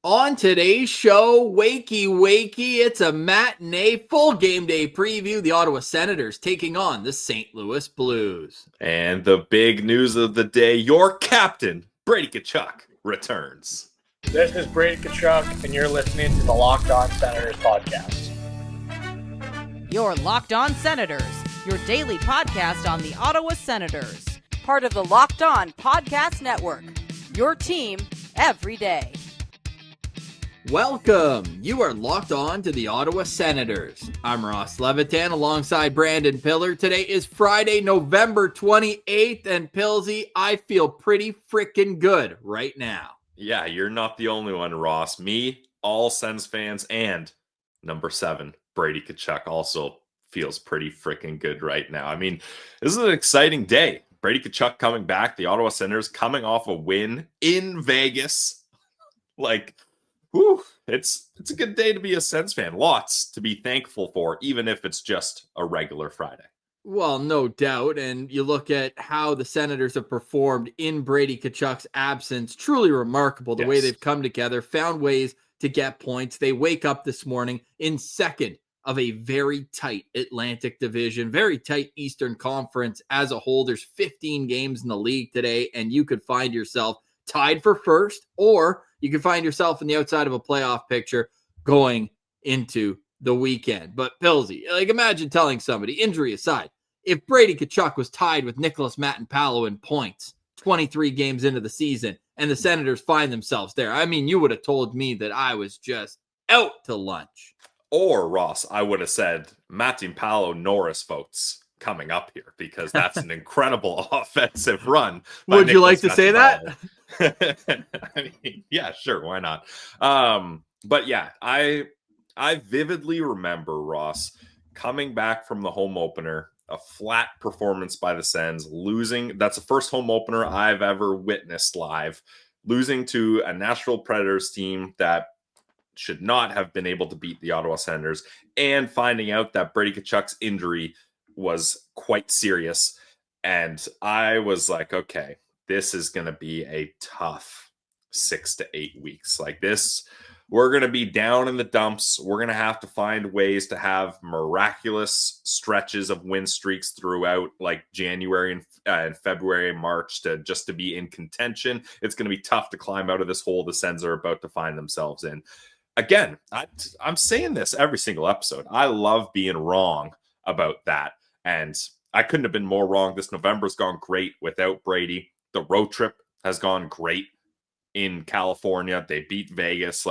On today's show, wakey, it's a matinee full game day preview. The Ottawa Senators taking on the St. Louis Blues. And the big news of the day, your captain, Brady Tkachuk, returns. This is Brady Tkachuk, and you're listening to the Locked On Senators podcast. Your Locked On Senators, your daily podcast on the Ottawa Senators. Part of the Locked On Podcast Network, your team every day. Welcome. You are locked on to the Ottawa Senators. I'm Ross Levitan alongside Brandon Piller. Today is Friday, November 28th, and Pillsy, I feel pretty freaking good right now. Yeah, you're not the only one, Ross. Me, all Sens fans, and number 7, Brady Tkachuk also feels pretty freaking good right now. I mean, this is an exciting day. Brady Tkachuk coming back, the Ottawa Senators coming off a win in Vegas. Whew, it's a good day to be a Sens fan. Lots to be thankful for, even if it's just a regular Friday. Well, no doubt. And you look at how the Senators have performed in Brady Tkachuk's absence. Truly remarkable the way they've come together, found ways to get points. They wake up this morning in second of a very tight Atlantic division, very tight Eastern Conference as a whole. There's 15 games in the league today, and you could find yourself tied for first, or you can find yourself in the outside of a playoff picture going into the weekend. But Pillsy, imagine telling somebody, injury aside, if Brady Tkachuk was tied with Nicholas Matinpalo in points 23 games into the season and the Senators find themselves there, I mean, you would have told me that I was just out to lunch. Or, Ross, I would have said Matinpalo Norris votes coming up here, because that's an incredible offensive run. Would Nicholas you like to say that? I mean, yeah, sure, why not? But yeah, I vividly remember, Ross, coming back from the home opener, a flat performance by the Sens, losing. That's the first home opener I've ever witnessed live, losing to a Nashville Predators team that should not have been able to beat the Ottawa Senators, and finding out that Brady Tkachuk's injury was quite serious. And I was like, okay, this is going to be a tough 6 to 8 weeks. Like this, we're going to be down in the dumps. We're going to have to find ways to have miraculous stretches of win streaks throughout like January and February and March to be in contention. It's going to be tough to climb out of this hole the Sens are about to find themselves in. Again, I'm saying this every single episode. I love being wrong about that. And I couldn't have been more wrong. This November's gone great without Brady. The road trip has gone great in California. They beat Vegas.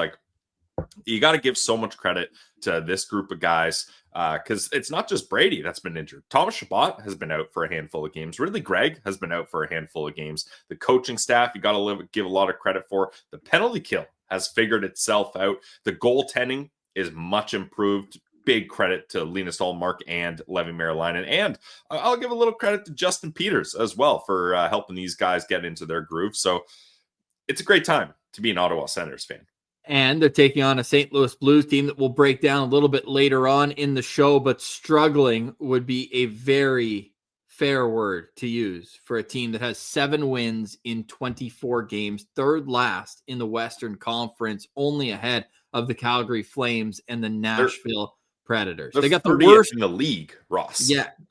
You got to give so much credit to this group of guys, because it's not just Brady that's been injured. Thomas Chabot has been out for a handful of games. Ridley Gregg has been out for a handful of games. The coaching staff, you got to give a lot of credit for. The penalty kill has figured itself out. The goaltending is much improved. Big credit to Linus Ullmark and Levi Merrilainen. And I'll give a little credit to Justin Peters as well for helping these guys get into their groove. So it's a great time to be an Ottawa Senators fan. And they're taking on a St. Louis Blues team that we'll break down a little bit later on in the show, but struggling would be a very fair word to use for a team that has 7 wins in 24 games, third last in the Western Conference, only ahead of the Calgary Flames and the Nashville Predators. They got the worst in the league, Ross.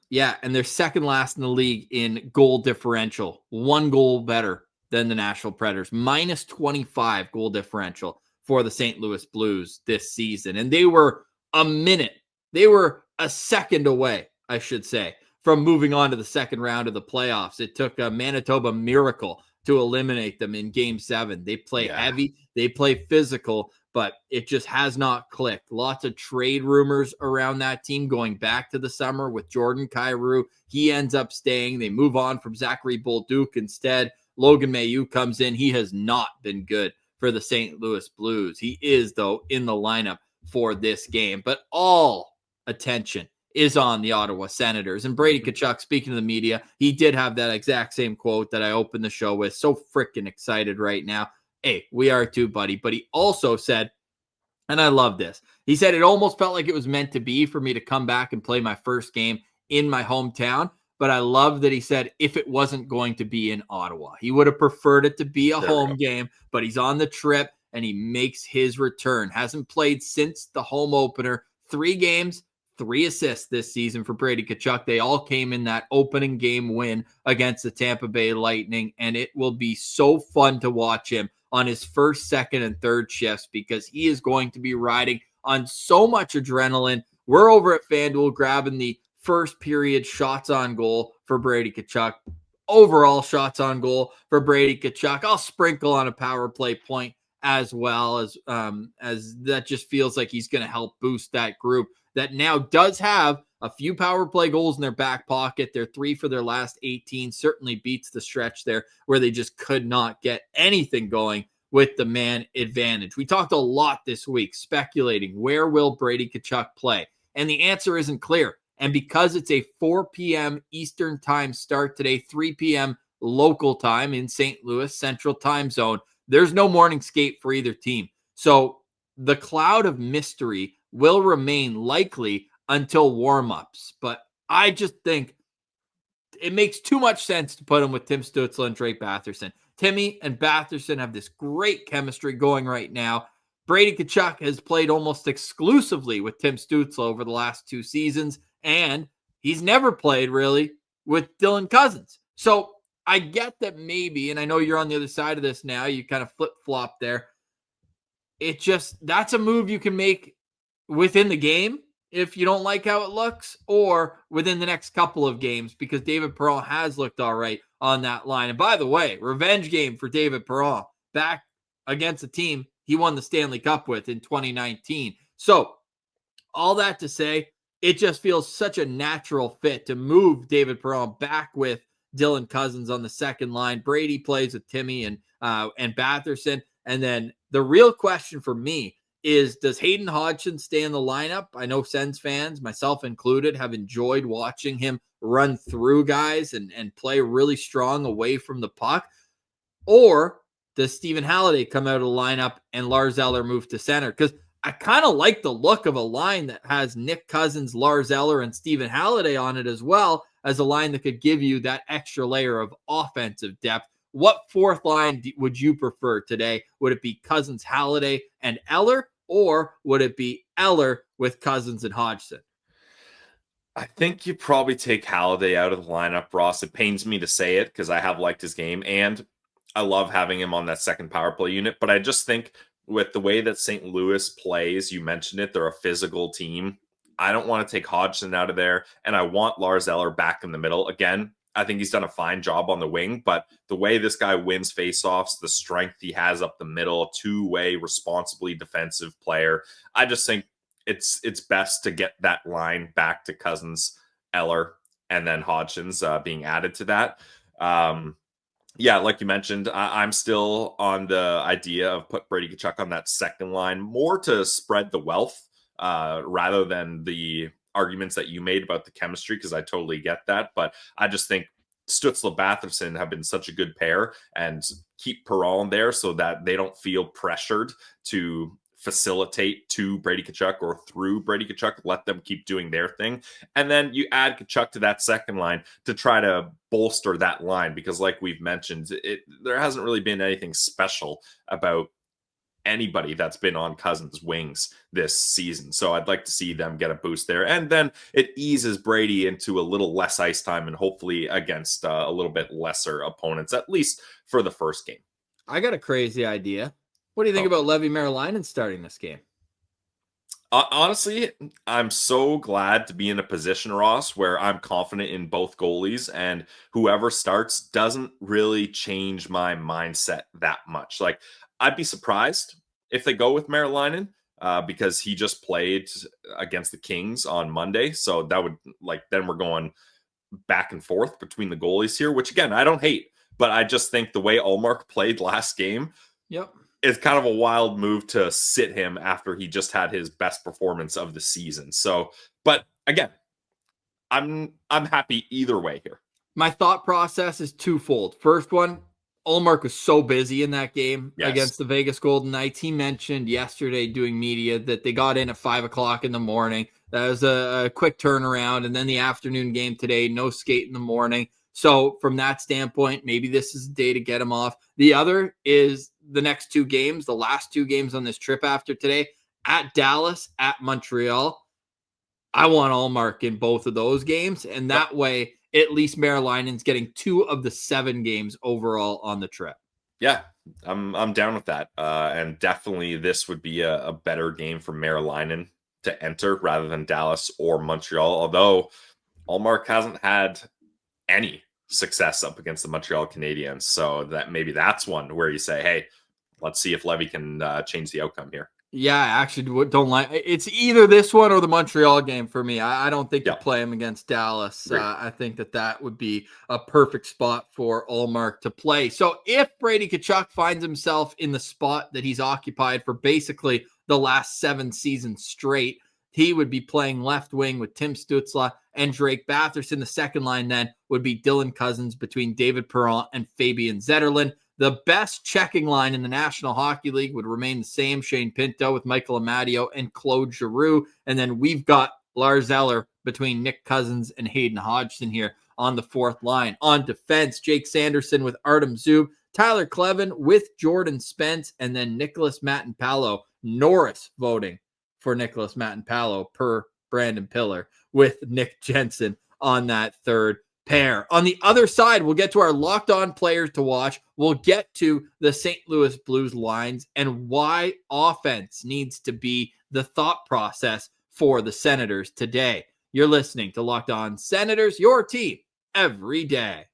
Yeah, and they're second last in the league in goal differential, 1 goal better than the Nashville Predators, minus 25 goal differential for the St. Louis Blues this season. And they were a second away, I should say, from moving on to the second round of the playoffs. It took a Manitoba miracle to eliminate them in Game 7. They play heavy, they play physical, but it just has not clicked. Lots of trade rumors around that team going back to the summer with Jordan Kyrou. He ends up staying. They move on from Zachary Bolduc instead. Logan Mailloux comes in. He has not been good for the St. Louis Blues. He is, though, in the lineup for this game. But all attention is on the Ottawa Senators. And Brady Tkachuk, speaking to the media, he did have that exact same quote that I opened the show with. So freaking excited right now. Hey, we are too, buddy. But he also said, and I love this, he said it almost felt like it was meant to be for me to come back and play my first game in my hometown. But I love that he said if it wasn't going to be in Ottawa, he would have preferred it to be a home game, but he's on the trip. and he makes his return. Hasn't played since the home opener. 3 games, 3 assists this season for Brady Tkachuk. They all came in that opening game win against the Tampa Bay Lightning, and it will be so fun to watch him on his first, second, and third shifts because he is going to be riding on so much adrenaline. We're over at FanDuel grabbing the first period shots on goal for Brady Tkachuk. Overall shots on goal for Brady Tkachuk. I'll sprinkle on a power play point as well as that just feels like he's going to help boost that group that now does have a few power play goals in their back pocket. They're 3 for their last 18. Certainly beats the stretch there where they just could not get anything going with the man advantage. We talked a lot this week speculating where will Brady Tkachuk play, and the answer isn't clear. And because it's a 4 p.m. Eastern time start today, 3 p.m. local time in St. Louis, Central Time Zone, there's no morning skate for either team. So the cloud of mystery will remain likely until warm-ups. But I just think it makes too much sense to put him with Tim Stützle and Drake Batherson. Timmy and Batherson have this great chemistry going right now. Brady Tkachuk has played almost exclusively with Tim Stützle over the last 2 seasons, and he's never played really with Dylan Cousins. So I get that maybe, and I know you're on the other side of this now, you kind of flip-flop there. It just, that's a move you can make within the game if you don't like how it looks, or within the next couple of games, because David Perron has looked all right on that line. And by the way, revenge game for David Perron back against a team he won the Stanley Cup with in 2019. So all that to say, it just feels such a natural fit to move David Perron back with Dylan Cousins on the second line. Brady plays with Timmy and Batherson. And then the real question for me is, does Hayden Hodgson stay in the lineup? I know Sens fans, myself included, have enjoyed watching him run through guys and play really strong away from the puck. Or does Stephen Halliday come out of the lineup and Lars Eller move to center? Because I kind of like the look of a line that has Nick Cousins, Lars Eller, and Stephen Halliday on it, as well as a line that could give you that extra layer of offensive depth. What fourth line would you prefer today? Would it be Cousins, Halliday, and Eller, or would it be Eller with Cousins and Hodgson? I think you probably take Halliday out of the lineup, Ross. It pains me to say it because I have liked his game, and I love having him on that second power play unit. But I just think with the way that St. Louis plays, you mentioned it, they're a physical team. I don't want to take Hodgson out of there, and I want Lars Eller back in the middle. Again, I think he's done a fine job on the wing, but the way this guy wins faceoffs, the strength he has up the middle, a two-way, responsibly defensive player, I just think it's best to get that line back to Cousins, Eller, and then Hodgson's being added to that. Yeah, like you mentioned, I'm still on the idea of put Brady Tkachuk on that second line, more to spread the wealth rather than the arguments that you made about the chemistry, because I totally get that. But I just think Stützle Batherson have been such a good pair, and keep Perron there so that they don't feel pressured to facilitate to Brady Tkachuk or through Brady Tkachuk. Let them keep doing their thing. And then you add Tkachuk to that second line to try to bolster that line, because like we've mentioned, there hasn't really been anything special about anybody that's been on Cousins' wings this season. So I'd like to see them get a boost there. And then it eases Brady into a little less ice time and hopefully against a little bit lesser opponents, at least for the first game. I got a crazy idea. What do you think about Levi Merlainen starting this game? Honestly, I'm so glad to be in a position, Ross, where I'm confident in both goalies, and whoever starts doesn't really change my mindset that much. Like, I'd be surprised if they go with Merlainen because he just played against the Kings on Monday. So that would, then we're going back and forth between the goalies here, which again, I don't hate, but I just think the way Ullmark played last game, it's kind of a wild move to sit him after he just had his best performance of the season. So, but again, I'm happy either way here. My thought process is twofold. First one, Ullmark was so busy in that game against the Vegas Golden Knights. He mentioned yesterday doing media that they got in at 5:00 in the morning. That was a quick turnaround. And then the afternoon game today, no skate in the morning. So from that standpoint, maybe this is the day to get him off. The other is the next two games, the last two games on this trip after today, at Dallas, at Montreal. I want Allmark in both of those games, and that way at least Marylinen's getting 2 of the 7 games overall on the trip. Yeah, I'm down with that. And definitely this would be a better game for Marilinen to enter rather than Dallas or Montreal. Although Allmark hasn't had any success up against the Montreal Canadiens. So that maybe that's one where you say, hey, let's see if Levy can change the outcome here. Yeah, I actually don't like it's either this one or the Montreal game for me. I don't think you play him against Dallas. I think that would be a perfect spot for Allmark to play. So if Brady Tkachuk finds himself in the spot that he's occupied for basically the last 7 seasons straight, he would be playing left wing with Tim Stützle and Drake Batherson. The second line then would be Dylan Cousins between David Perron and Fabian Zetterlund. The best checking line in the National Hockey League would remain the same. Shane Pinto with Michael Amadio and Claude Giroux. And then we've got Lars Eller between Nick Cousins and Hayden Hodgson here on the fourth line. On defense, Jake Sanderson with Artem Zub, Tyler Clevin with Jordan Spence, and then Nicholas Matinpalo. Norris voting for Nicholas Matinpalo per Brandon Piller with Nick Jensen on that third pair. On the other side, we'll get to our locked on players to watch. We'll get to the St. Louis Blues lines and why offense needs to be the thought process for the Senators today. You're listening to Locked On Senators, your team every day.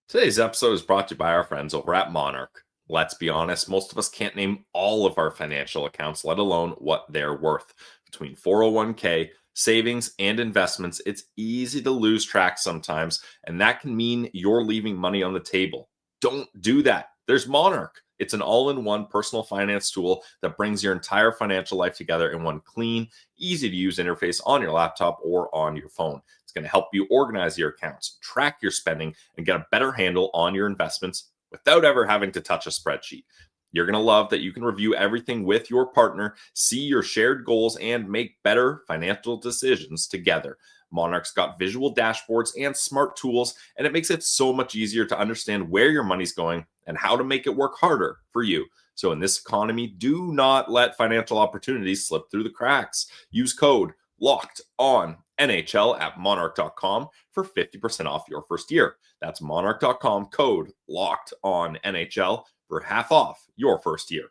Today's episode is brought to you by our friends over at Monarch. Let's be honest, most of us can't name all of our financial accounts, let alone what they're worth. Between 401k, savings, and investments, it's easy to lose track sometimes, and that can mean you're leaving money on the table. Don't do that. There's Monarch. It's an all-in-one personal finance tool that brings your entire financial life together in one clean, easy-to-use interface on your laptop or on your phone. It's going to help you organize your accounts, track your spending, and get a better handle on your investments without ever having to touch a spreadsheet. You're going to love that you can review everything with your partner, see your shared goals, and make better financial decisions together. Monarch's got visual dashboards and smart tools, and it makes it so much easier to understand where your money's going and how to make it work harder for you. So in this economy, do not let financial opportunities slip through the cracks. Use code LOCKEDONNHL at monarch.com for 50% off your first year. That's monarch.com, code LOCKEDONNHL for half off your first year.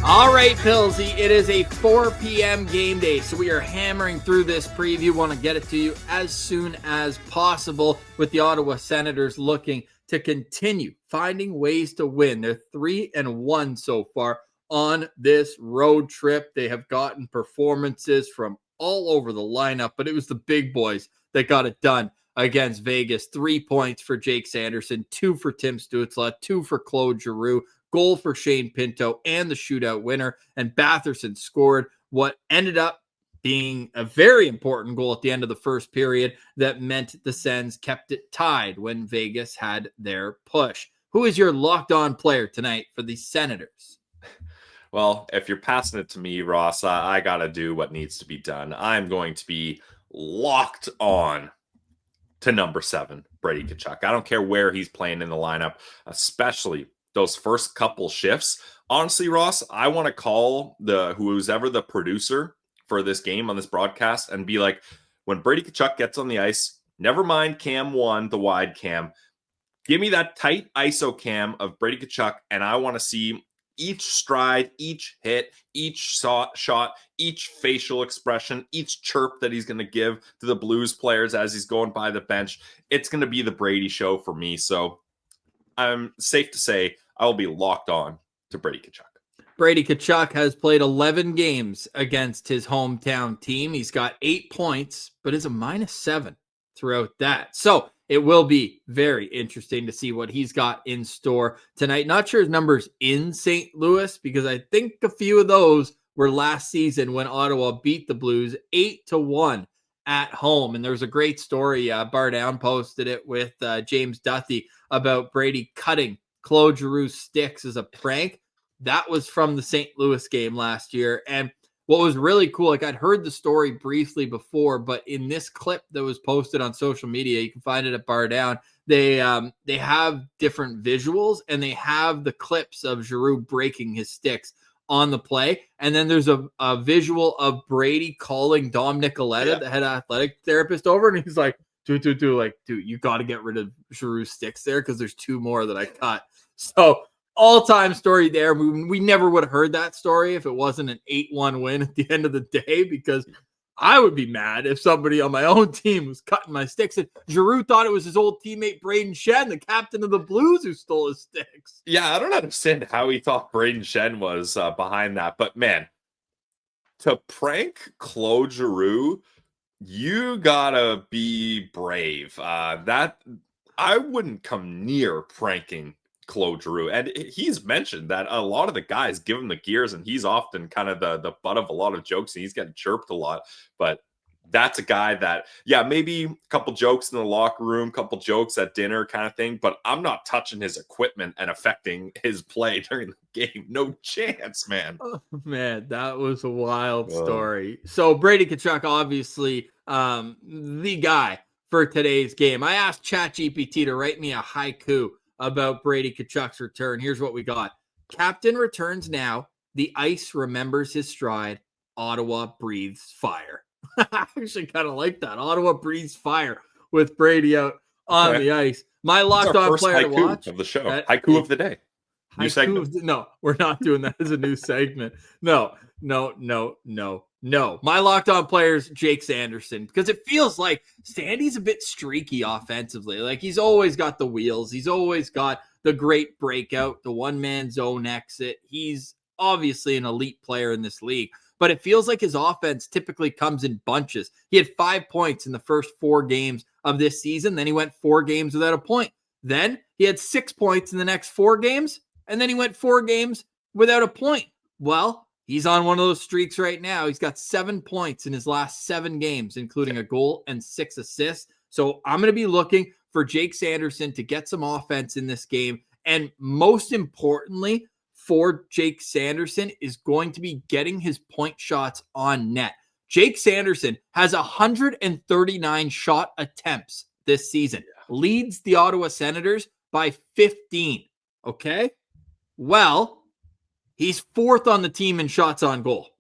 All right, Pillsy, it is a 4 p.m. game day, so we are hammering through this preview. Want to get it to you as soon as possible with the Ottawa Senators looking to continue finding ways to win. They're 3-1 so far on this road trip. They have gotten performances from all over the lineup, but it was the big boys that got it done against Vegas. 3 points for Jake Sanderson, 2 for Tim Stützle, 2 for Claude Giroux, goal for Shane Pinto, and the shootout winner. And Batherson scored what ended up being a very important goal at the end of the first period that meant the Sens kept it tied when Vegas had their push. Who is your locked on player tonight for the Senators? Well, if you're passing it to me, Ross, I got to do what needs to be done. I'm going to be locked on to number 7, Brady Tkachuk. I don't care where he's playing in the lineup, especially those first couple shifts. Honestly, Ross, I want to call who's ever the producer for this game on this broadcast and be like, when Brady Tkachuk gets on the ice, never mind cam 1, the wide cam. Give me that tight ISO cam of Brady Tkachuk, and I want to see each stride, each hit, each shot, each facial expression, each chirp that he's going to give to the Blues players as he's going by the bench. It's going to be the Brady show for me. So I'm safe to say I will be locked on to Brady Tkachuk. Brady Tkachuk has played 11 games against his hometown team. He's got 8 points, but is a -7 throughout that. So it will be very interesting to see what he's got in store tonight. Not sure his numbers in St. Louis, because I think a few of those were last season when Ottawa beat the Blues 8-1 at home. And there's a great story. Bar Down posted it with James Duthie about Brady cutting Claude Giroux's sticks as a prank. That was from the St. Louis game last year. And what was really cool, like I'd heard the story briefly before, but in this clip that was posted on social media, you can find it at Bar Down. They have different visuals, and they have the clips of Giroux breaking his sticks on the play. And then there's a visual of Brady calling Dom Nicoletta, the head athletic therapist, over, and he's like, dude, you got to get rid of Giroux's sticks there because there's 2 more that I cut. So all-time story there. We never would have heard that story if it wasn't an 8-1 win at the end of the day, because I would be mad if somebody on my own team was cutting my sticks. And Giroux thought it was his old teammate Braden Shen, the captain of the Blues, who stole his sticks. Yeah, I don't understand how he thought Braden Shen was behind that. But, man, to prank Claude Giroux, you gotta be brave. That I wouldn't come near pranking Claude Giroux. And he's mentioned that a lot of the guys give him the gears, and he's often kind of the butt of a lot of jokes, and he's getting chirped a lot. But that's a guy that, yeah, maybe a couple jokes in the locker room, couple jokes at dinner kind of thing, but I'm not touching his equipment and affecting his play during the game. No chance, man. Oh, man, that was a wild story. So Brady Tkachuk, obviously the guy for today's game. I asked ChatGPT to write me a haiku about Brady Tkachuk's return. Here's what we got. Captain returns now. The ice remembers his stride. Ottawa breathes fire. I actually kind of like that. Ottawa breathes fire with Brady out on the ice. My locked on player to watch of the show. Haiku of the day. New segment. No, we're not doing that as a new segment. No. My locked on players, Jake Sanderson, because it feels like Sandy's a bit streaky offensively. Like he's always got the wheels. He's always got the great breakout, the one-man zone exit. He's obviously an elite player in this league, but it feels like his offense typically comes in bunches. He had 5 points in the first 4 games of this season. Then he went 4 games without a point. Then he had 6 points in the next 4 games. And then he went 4 games without a point. Well, he's on one of those streaks right now. He's got 7 points in his last 7 games, including a goal and 6 assists. So I'm going to be looking for Jake Sanderson to get some offense in this game. And most importantly for Jake Sanderson is going to be getting his point shots on net. Jake Sanderson has 139 shot attempts this season, leads the Ottawa Senators by 15. Okay? Well, he's 4th on the team in shots on goal.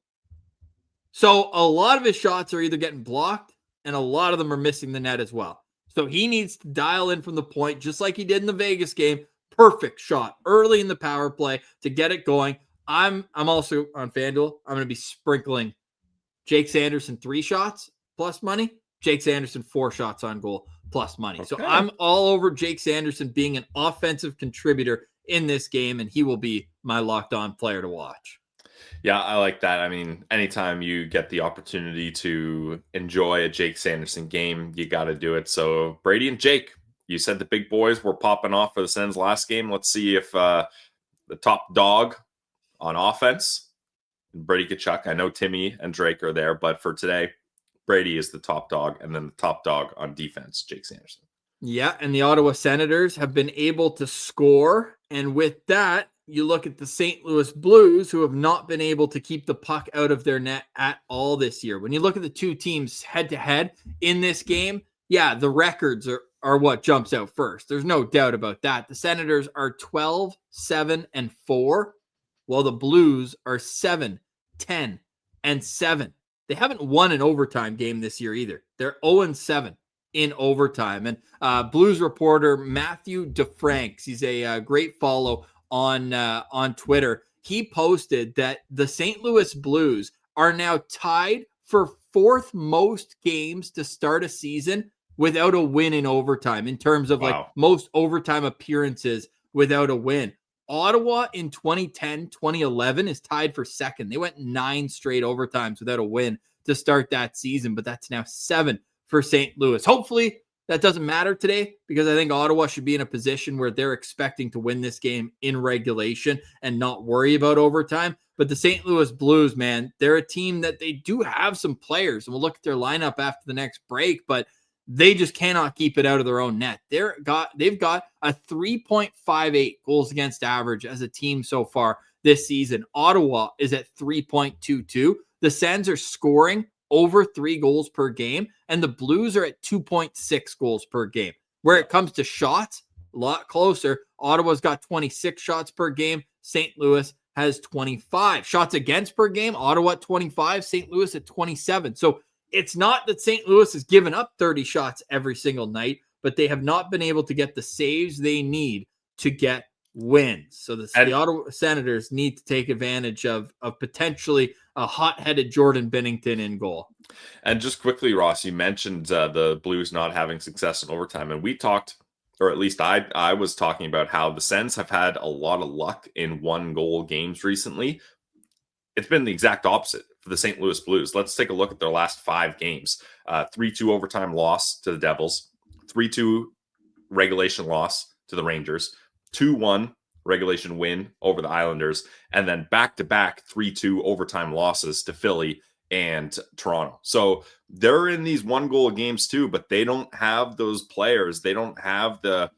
So a lot of his shots are either getting blocked, and a lot of them are missing the net as well. So he needs to dial in from the point, just like he did in the Vegas game. Perfect shot early in the power play to get it going. I'm also on FanDuel. I'm going to be sprinkling Jake Sanderson 3 shots plus money, Jake Sanderson 4 shots on goal plus money. Okay. So I'm all over Jake Sanderson being an offensive contributor in this game, and he will be my locked on player to watch. Yeah, I like that. I mean, anytime you get the opportunity to enjoy a Jake Sanderson game, you got to do it. So Brady and Jake, you said the big boys were popping off for the Sens last game. Let's see if the top dog on offense, Brady Tkachuk. I know Timmy and Drake are there, but for today, Brady is the top dog, and then the top dog on defense, Jake Sanderson. Yeah, and the Ottawa Senators have been able to score. And with that, you look at the St. Louis Blues, who have not been able to keep the puck out of their net at all this year. When you look at the two teams head-to-head in this game, yeah, the records are what jumps out first. There's no doubt about that. The Senators are 12-7-4, while the Blues are 7-10-7. They haven't won an overtime game this year either. They're 0-7 in overtime. And Blues reporter Matthew DeFranks, he's a great follow on Twitter. He posted that the St. Louis Blues are now tied for 4th most games to start a season without a win in overtime in terms of like most overtime appearances without a win. Ottawa in 2010-2011 is tied for 2nd. They went 9 straight overtimes without a win to start that season, but that's now 7 for St. Louis. Hopefully that doesn't matter today, because I think Ottawa should be in a position where they're expecting to win this game in regulation and not worry about overtime. But the St. Louis Blues, man, they're a team that they do have some players, and we'll look at their lineup after the next break, but They just cannot keep it out of their own net. They've got a 3.58 goals against average as a team so far this season. Ottawa is at 3.22. The Sens are scoring over 3 goals per game, and the Blues are at 2.6 goals per game. Where it comes to shots, a lot closer. Ottawa's got 26 shots per game. St. Louis has 25 shots against per game. Ottawa at 25, St. Louis at 27. So it's not that St. Louis has given up 30 shots every single night, but they have not been able to get the saves they need to get wins. So the Ottawa Senators need to take advantage of potentially a hot-headed Jordan Binnington in goal. And just quickly, Ross, you mentioned the Blues not having success in overtime, and we talked, or at least I was talking about how the Sens have had a lot of luck in 1-goal games recently. It's been the exact opposite for the St. Louis Blues. Let's take a look at their last 5 games. 3-2 overtime loss to the Devils, 3-2 regulation loss to the Rangers, 2-1 regulation win over the Islanders, and then back-to-back 3-2 overtime losses to Philly and Toronto. So they're in these 1-goal games too, but they don't have those players. They don't have the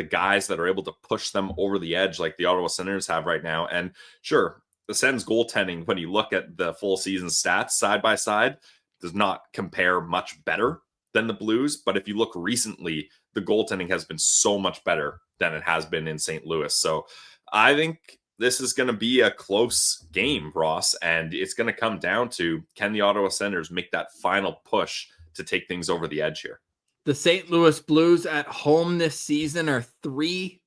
guys that are able to push them over the edge like the Ottawa Senators have right now. And sure, the Sens goaltending, when you look at the full season stats side by side, does not compare much better than the Blues. But if you look recently, the goaltending has been so much better than it has been in St. Louis. So I think this is going to be a close game, Ross, and it's going to come down to, can the Ottawa Senators make that final push to take things over the edge here? The St. Louis Blues at home this season are 3-5-4.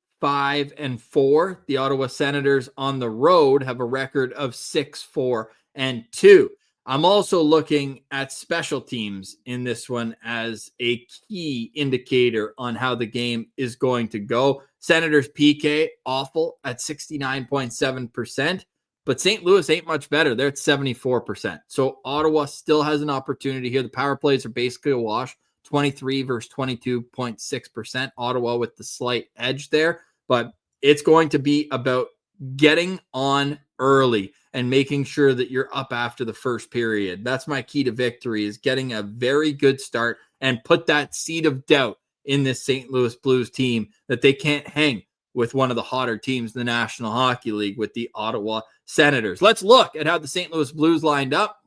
The Ottawa Senators on the road have a record of 6-4-2. I'm also looking at special teams in this one as a key indicator on how the game is going to go. Senators PK, awful at 69.7%, but St. Louis ain't much better. They're at 74%. So Ottawa still has an opportunity here. The power plays are basically a wash, 23 versus 22.6%. Ottawa with the slight edge there, but it's going to be about getting on early and making sure that you're up after the first period. That's my key to victory, is getting a very good start and put that seed of doubt in this St. Louis Blues team that they can't hang with one of the hotter teams in the National Hockey League, with the Ottawa Senators. Let's look at how the St. Louis Blues line up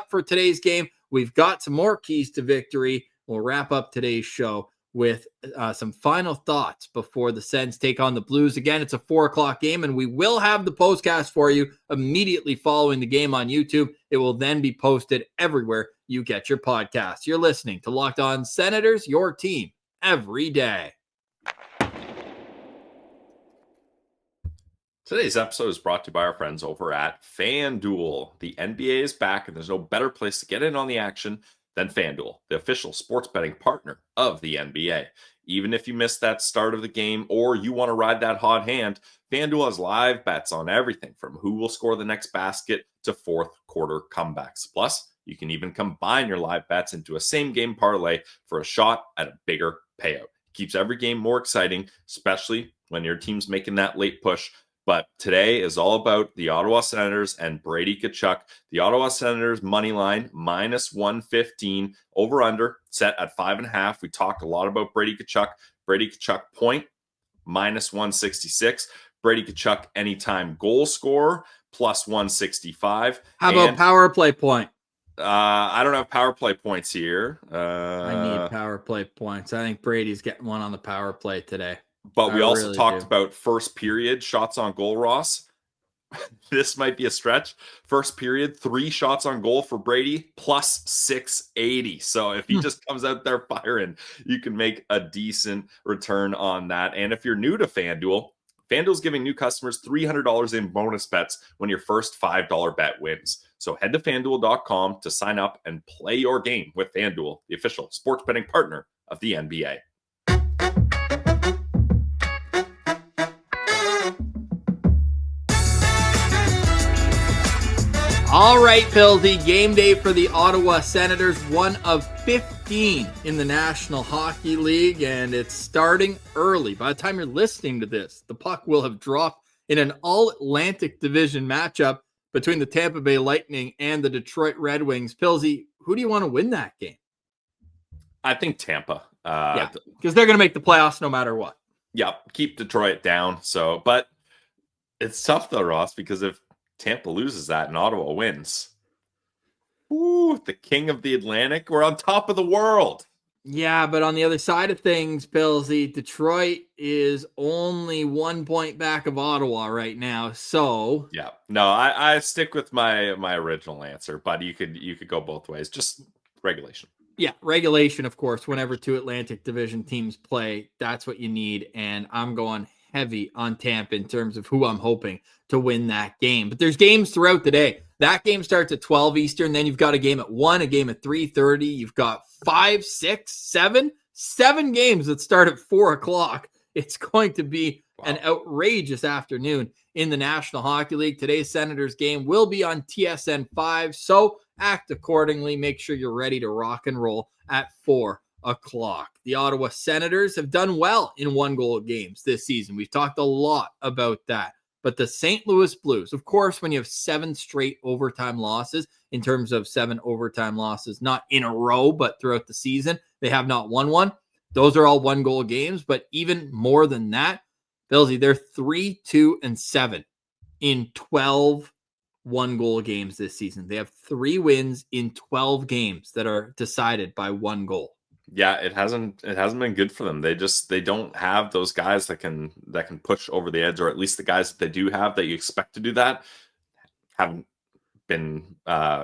for today's game. We've got some more keys to victory. We'll wrap up today's show with some final thoughts before the Sens take on the Blues. Again, it's a 4:00 game, and we will have the postcast for you immediately following the game on YouTube. It will then be posted everywhere you get your podcasts. You're listening to Locked On Senators, your team every day. Today's episode is brought to you by our friends over at FanDuel. The NBA is back, and there's no better place to get in on the action than FanDuel, the official sports betting partner of the NBA. Even if you missed that start of the game or you want to ride that hot hand, FanDuel has live bets on everything from who will score the next basket to fourth quarter comebacks. Plus, you can even combine your live bets into a same-game parlay for a shot at a bigger payout. It keeps every game more exciting, especially when your team's making that late push. But today is all about the Ottawa Senators and Brady Tkachuk. The Ottawa Senators money line -115, over under set at 5.5. We talked a lot about Brady Tkachuk. Brady Tkachuk point -166. Brady Tkachuk anytime goal scorer +165. How about power play point? I don't have power play points here. I need power play points. I think Brady's getting one on the power play today. But we also talked about first period shots on goal, Ross. This might be a stretch. First period, 3 shots on goal for Brady, +680. So if he just comes out there firing, you can make a decent return on that. And if you're new to FanDuel, FanDuel's giving new customers $300 in bonus bets when your first $5 bet wins. So head to FanDuel.com to sign up and play your game with FanDuel, the official sports betting partner of the NBA. All right, Pilsy, game day for the Ottawa Senators, one of 15 in the National Hockey League, and it's starting early. By the time you're listening to this, the puck will have dropped in an all-Atlantic Division matchup between the Tampa Bay Lightning and the Detroit Red Wings. Pilsy, who do you want to win that game? I think Tampa. Yeah, because they're going to make the playoffs no matter what. Yeah, keep Detroit down. So, but it's tough though, Ross, because if Tampa loses that and Ottawa wins, ooh, the king of the Atlantic, we're on top of the world. Yeah, but on the other side of things, Billsy, Detroit is only 1 point back of Ottawa right now. So yeah, no, I stick with my original answer, but you could go both ways. Just regulation. Yeah, regulation, of course. Whenever two Atlantic Division teams play, that's what you need. And I'm going heavy on Tampa in terms of who I'm hoping to win that game. But there's games throughout the day. That game starts at 12 Eastern. Then you've got a game at 1, a game at 3:30. You've got 5, 6, 7 games that start at 4 o'clock. It's going to be an outrageous afternoon in the National Hockey League. Today's Senators game will be on TSN 5. So act accordingly. Make sure you're ready to rock and roll at 4 o'clock. The Ottawa Senators have done well in 1-goal games this season. We've talked a lot about that. But the St. Louis Blues, of course, when you have 7 straight overtime losses, in terms of 7 overtime losses, not in a row, but throughout the season, they have not won one. Those are all 1-goal games. But even more than that, Billsy, they're 3-2-7 in 12 1-goal games this season. They have 3 wins in 12 games that are decided by 1 goal. Yeah, it hasn't been good for them. They don't have those guys that can push over the edge, or at least the guys that they do have that you expect to do that haven't been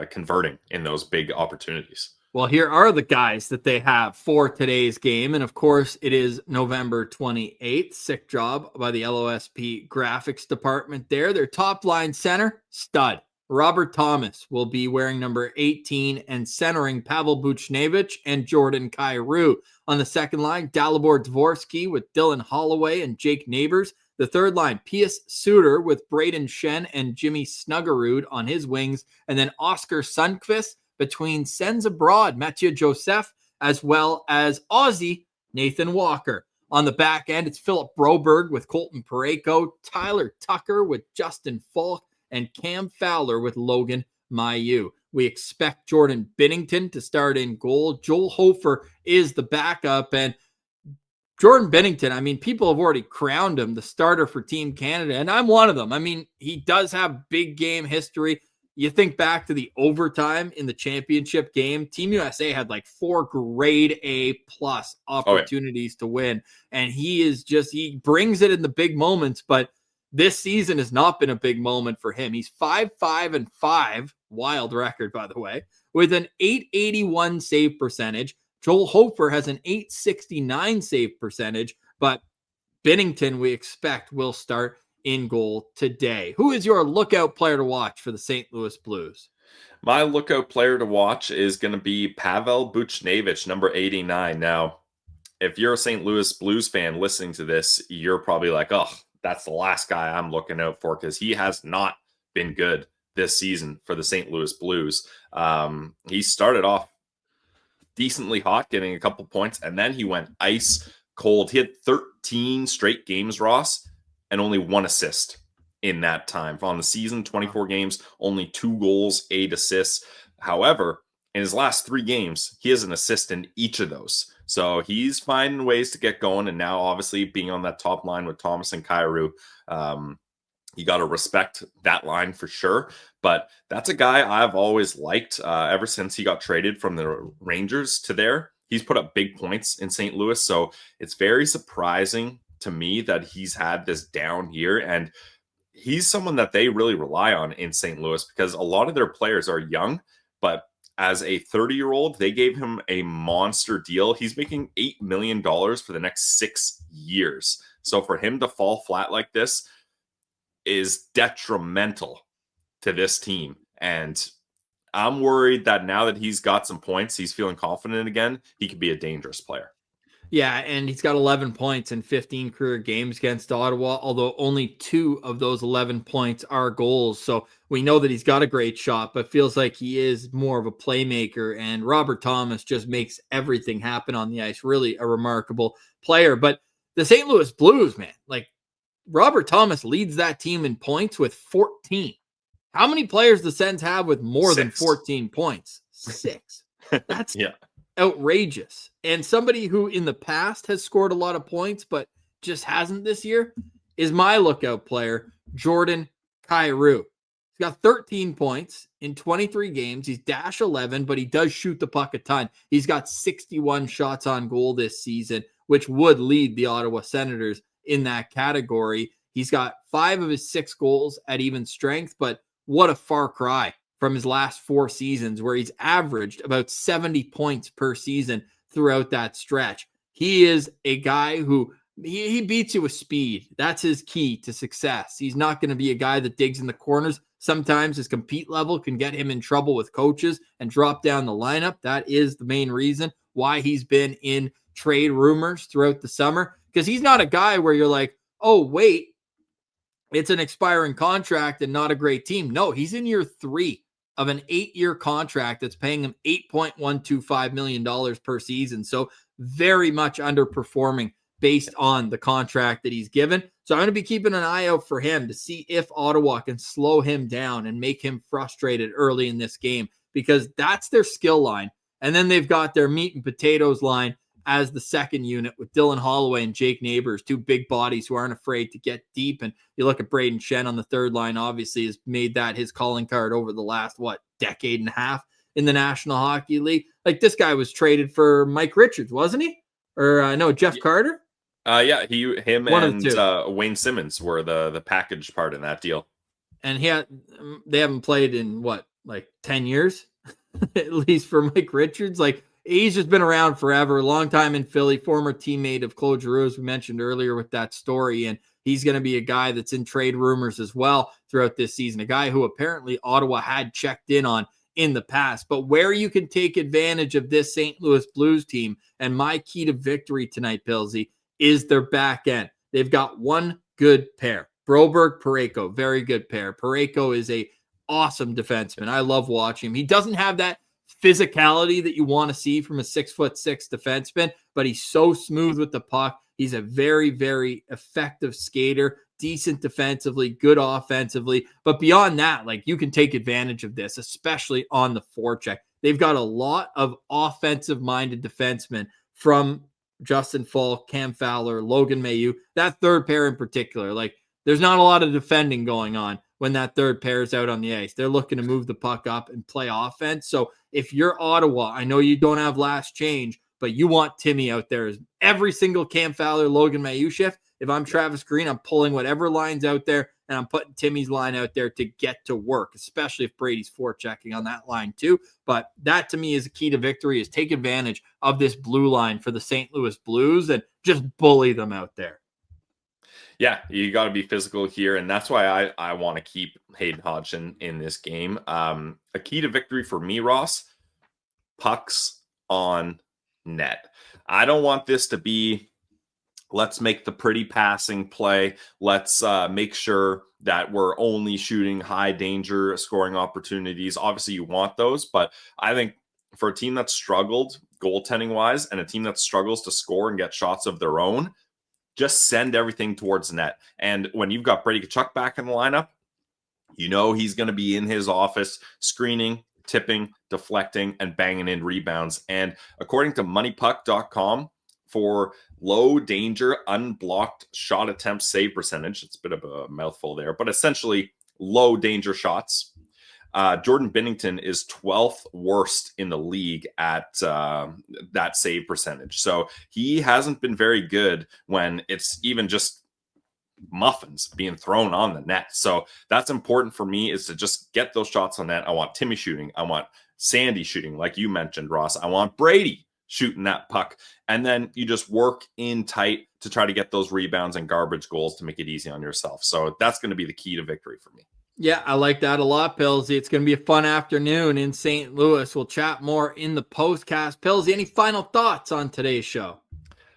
converting in those big opportunities. Well, here are the guys that they have for today's game. And of course, it is November 28th. Sick job by the LOSP graphics department there. Their top line center, stud. Robert Thomas will be wearing number 18 and centering Pavel Buchnevich and Jordan Kyrou. On the second line, Dalibor Dvorsky with Dylan Holloway and Jake Neighbors. The third line, Pius Suter with Braden Shen and Jimmy Snuggerud on his wings. And then Oscar Sundqvist between Sens Abroad, Mathieu Joseph, as well as Aussie Nathan Walker. On the back end, it's Philip Broberg with Colton Parayko, Tyler Tucker with Justin Falk, and Cam Fowler with Logan Mailloux. We expect Jordan Binnington to start in goal. Joel Hofer is the backup. And Jordan Binnington, I mean, people have already crowned him the starter for Team Canada, and I'm one of them. I mean, he does have big game history. You think back to the overtime in the championship game, Team USA had like 4 grade A+ opportunities to win. And he brings it in the big moments, but this season has not been a big moment for him. He's 5-5-5, wild record, by the way, with an .881 save percentage. Joel Hofer has an .869 save percentage, but Binnington, we expect, will start in goal today. Who is your lookout player to watch for the St. Louis Blues? My lookout player to watch is going to be Pavel Buchnevich, number 89. Now, if you're a St. Louis Blues fan listening to this, you're probably like, oh, that's the last guy I'm looking out for, because he has not been good this season for the St. Louis Blues. He started off decently hot, getting a couple points, and then he went ice cold. He had 13 straight games, Ross, and only 1 assist in that time. On the season, 24 games, only 2 goals, 8 assists. However, in his last 3 games, he has an assist in each of those. So he's finding ways to get going. And now, obviously, being on that top line with Thomas and Kyrou, you got to respect that line for sure. But that's a guy I've always liked ever since he got traded from the Rangers to there. He's put up big points in St. Louis. So it's very surprising to me that he's had this down year. And he's someone that they really rely on in St. Louis, because a lot of their players are young, but as a 30-year-old, they gave him a monster deal. He's making $8 million for the next 6 years. So for him to fall flat like this is detrimental to this team. And I'm worried that now that he's got some points, he's feeling confident again, he could be a dangerous player. Yeah, and he's got 11 points in 15 career games against Ottawa, although only 2 of those 11 points are goals. So we know that he's got a great shot, but feels like he is more of a playmaker. And Robert Thomas just makes everything happen on the ice. Really a remarkable player. But the St. Louis Blues, man, like Robert Thomas leads that team in points with 14. How many players the Sens have with more 6. than 14 points? 6. That's outrageous. And somebody who in the past has scored a lot of points, but just hasn't this year, is my lookout player, Jordan Kyrou. He's got 13 points in 23 games. He's -11, but he does shoot the puck a ton. He's got 61 shots on goal this season, which would lead the Ottawa Senators in that category. He's got 5 of his 6 goals at even strength, but what a far cry from his last 4 seasons where he's averaged about 70 points per season throughout that stretch. He is a guy who he beats you with speed. That's his key to success. He's not going to be a guy that digs in the corners. Sometimes his compete level can get him in trouble with coaches and drop down the lineup. That is the main reason why he's been in trade rumors throughout the summer, because he's not a guy where you're like, oh, wait, it's an expiring contract and not a great team. No, he's in year 3 of an 8-year contract that's paying him $8.125 million per season. So very much underperforming based on the contract that he's given. So I'm going to be keeping an eye out for him to see if Ottawa can slow him down and make him frustrated early in this game, because that's their skill line. And then they've got their meat and potatoes line as the second unit with Dylan Holloway and Jake Neighbours, 2 big bodies who aren't afraid to get deep. And you look at Braden Shen on the third line, obviously has made that his calling card over the last, decade and a half in the National Hockey League. Like, this guy was traded for Mike Richards, wasn't he? Or no, Jeff Carter? Yeah, him and Wayne Simmons were the package part in that deal. And they haven't played in 10 years, at least for Mike Richards. Like, he's just been around forever, long time in Philly, former teammate of Claude Giroux, as we mentioned earlier with that story. And he's going to be a guy that's in trade rumors as well throughout this season, a guy who apparently Ottawa had checked in on in the past. But where you can take advantage of this St. Louis Blues team, and my key to victory tonight, Pilsy, is their back end. They've got one good pair. Broberg, Parayko, very good pair. Parayko is a awesome defenseman. I love watching him. He doesn't have that physicality that you want to see from a 6'6" defenseman, but he's so smooth with the puck. He's a very, very effective skater, decent defensively, good offensively. But beyond that, you can take advantage of this, especially on the forecheck. They've got a lot of offensive-minded defensemen from Justin Falk, Cam Fowler, Logan Mailloux, that third pair in particular. There's not a lot of defending going on when that third pair is out on the ice. They're looking to move the puck up and play offense. So if you're Ottawa, I know you don't have last change, but you want Timmy out there. Every single Cam Fowler, Logan Mailloux shift, if I'm Travis Green, I'm pulling whatever line's out there, and I'm putting Timmy's line out there to get to work, especially if Brady's forechecking on that line too. But that, to me, is a key to victory, is take advantage of this blue line for the St. Louis Blues and just bully them out there. Yeah, you got to be physical here, and that's why I want to keep Hayden Hodgson in this game. A key to victory for me, Ross, pucks on net. I don't want this to be, let's make the pretty passing play. Let's make sure that we're only shooting high danger scoring opportunities. Obviously, you want those, but I think for a team that struggled goaltending wise and a team that struggles to score and get shots of their own, just send everything towards net. And when you've got Brady Tkachuk back in the lineup, you know he's going to be in his office screening, tipping, deflecting, and banging in rebounds. And according to moneypuck.com, for low danger, unblocked shot attempt save percentage, it's a bit of a mouthful there, but essentially low danger shots, Jordan Binnington is 12th worst in the league at that save percentage. So he hasn't been very good when it's even just muffins being thrown on the net. So that's important for me, is to just get those shots on net. I want Timmy shooting. I want Sandy shooting, like you mentioned, Ross. I want Brady shooting that puck. And then you just work in tight to try to get those rebounds and garbage goals to make it easy on yourself. So that's going to be the key to victory for me. Yeah, I like that a lot, Pillsy. It's going to be a fun afternoon in St. Louis. We'll chat more in the postcast. Pillsy, any final thoughts on today's show?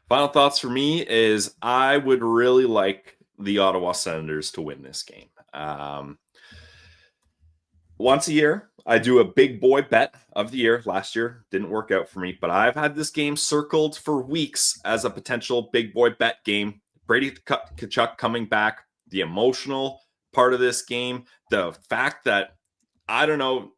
Final thoughts for me is I would really like the Ottawa Senators to win this game. Once a year, I do a big boy bet of the year. Last year didn't work out for me, but I've had this game circled for weeks as a potential big boy bet game. Brady Tkachuk coming back, the emotional part of this game, the fact that, I don't know,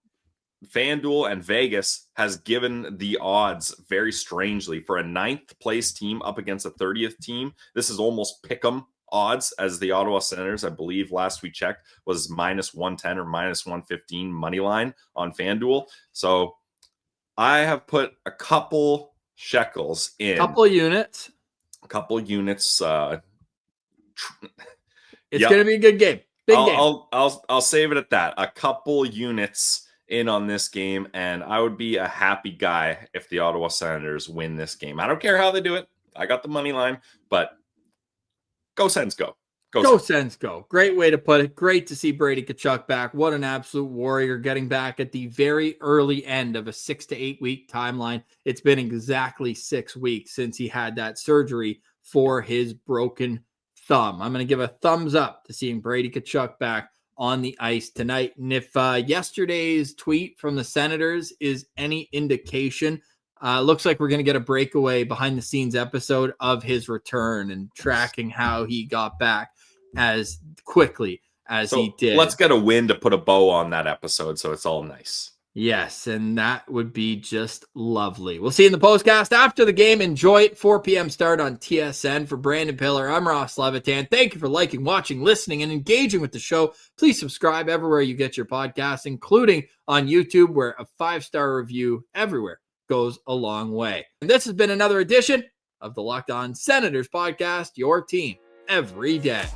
FanDuel and Vegas has given the odds very strangely for a 9th place team up against a 30th team. This is almost pick'em odds, as the Ottawa Senators, I believe last we checked, was -110 or -115 money line on FanDuel. So I have put a couple shekels in. Couple units. It's going to be a good game. Big game. I'll save it at that. A couple units in on this game, and I would be a happy guy if the Ottawa Senators win this game. I don't care how they do it. I got the money line, but go Sens, go. Go Sens, go. Great way to put it. Great to see Brady Tkachuk back. What an absolute warrior, getting back at the very early end of a 6 to 8 week timeline. It's been exactly 6 weeks since he had that surgery for his broken thumb. I'm going to give a thumbs up to seeing Brady Tkachuk back on the ice tonight. And if yesterday's tweet from the Senators is any indication, looks like we're going to get a breakaway behind the scenes episode of his return and tracking how he got back as quickly as he did. Let's get a win to put a bow on that episode so it's all nice. Yes, and that would be just lovely. We'll see you in the postcast after the game. Enjoy it. 4 p.m. start on TSN. For Brandon Piller, I'm Ross Levitan. Thank you for liking, watching, listening, and engaging with the show. Please subscribe everywhere you get your podcasts, including on YouTube, where a 5-star review everywhere goes a long way. And this has been another edition of the Locked On Senators podcast, your team every day.